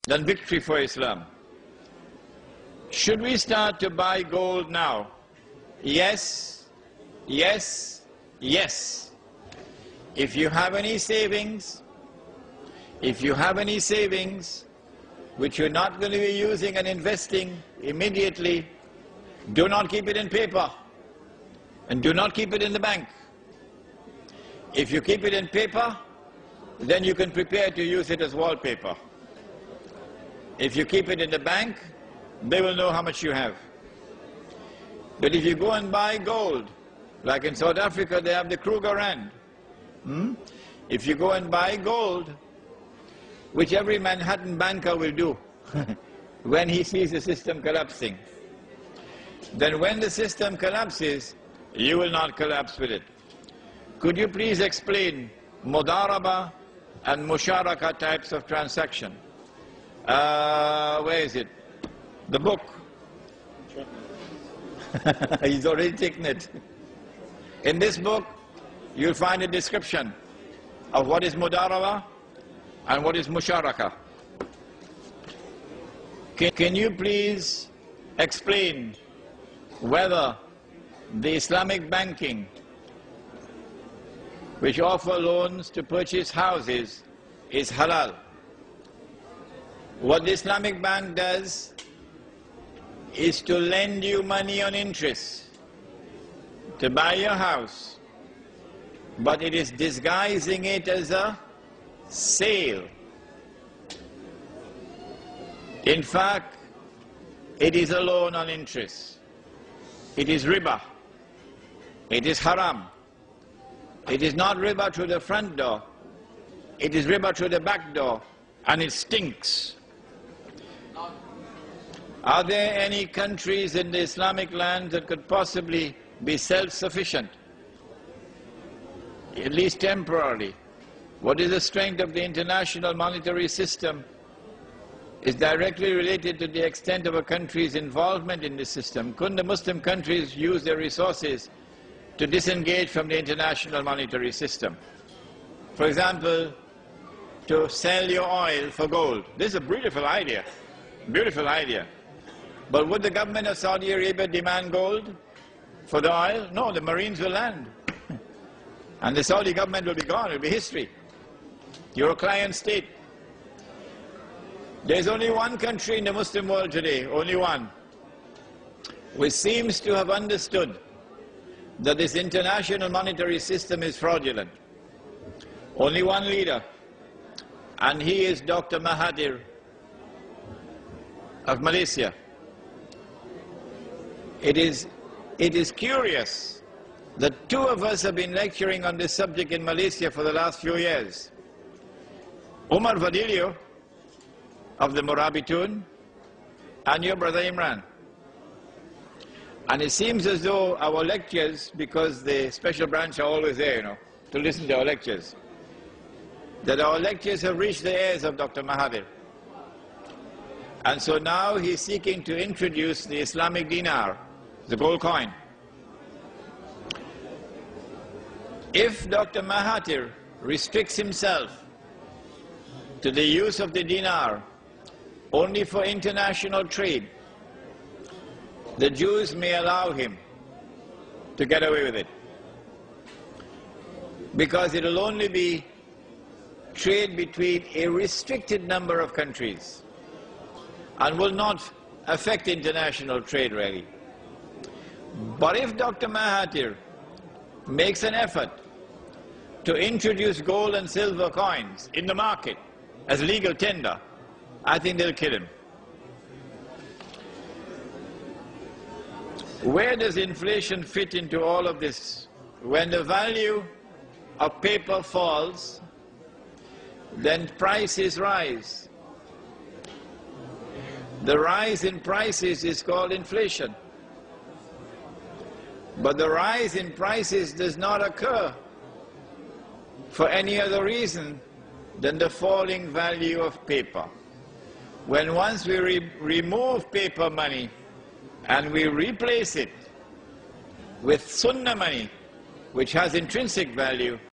than victory for Islam. Should we start to buy gold now? Yes, yes, yes. If you have any savings, which you're not going to be using and investing immediately, do not keep it in paper and do not keep it in the bank. If you keep it in paper, then you can prepare to use it as wallpaper. If you keep it in the bank, they will know how much you have. But if you go and buy gold, like in South Africa they have the Kruger Rand. If you go and buy gold, which every Manhattan banker will do when he sees the system collapsing, then when the system collapses, you will not collapse with it. Could you please explain mudaraba and musharaka types of transaction? Where is it? The book. He's already taken it. In this book, you'll find a description of what is mudaraba and what is musharaka. Can you please explain whether the Islamic banking, which offer loans to purchase houses, is halal? What the Islamic bank does is to lend you money on interest to buy your house, but it is disguising it as a sale. In fact, it is a loan on interest. It is riba. It is haram. It is not riba through the front door. It is riba through the back door, and it stinks. Are there any countries in the Islamic land that could possibly be self-sufficient, at least temporarily? What is the strength of the international monetary system is directly related to the extent of a country's involvement in the system. Couldn't the Muslim countries use their resources to disengage from the international monetary system? For example, to sell your oil for gold. This is a beautiful idea, beautiful idea. But would the government of Saudi Arabia demand gold for the oil? No, the Marines will land. And the Saudi government will be gone, it will be history. You're a client state. There's only one country in the Muslim world today, only one, which seems to have understood that this international monetary system is fraudulent. Only one leader, and he is Dr. Mahathir of Malaysia. It is curious that two of us have been lecturing on this subject in Malaysia for the last few years. Umar Vadilio of the Murabitun and your brother Imran. And it seems as though our lectures, because the special branch are always there, to listen to our lectures, that our lectures have reached the ears of Dr. Mahathir. And so now he's seeking to introduce the Islamic dinar, the gold coin. If Dr. Mahathir restricts himself to the use of the dinar only for international trade, the Jews may allow him to get away with it, because it will only be trade between a restricted number of countries and will not affect international trade really. But if Dr. Mahathir makes an effort to introduce gold and silver coins in the market as legal tender, I think they'll kill him. Where does inflation fit into all of this? When the value of paper falls, then prices rise. The rise in prices is called inflation. But the rise in prices does not occur for any other reason than the falling value of paper. When once we remove paper money and we replace it with sunnah money, which has intrinsic value,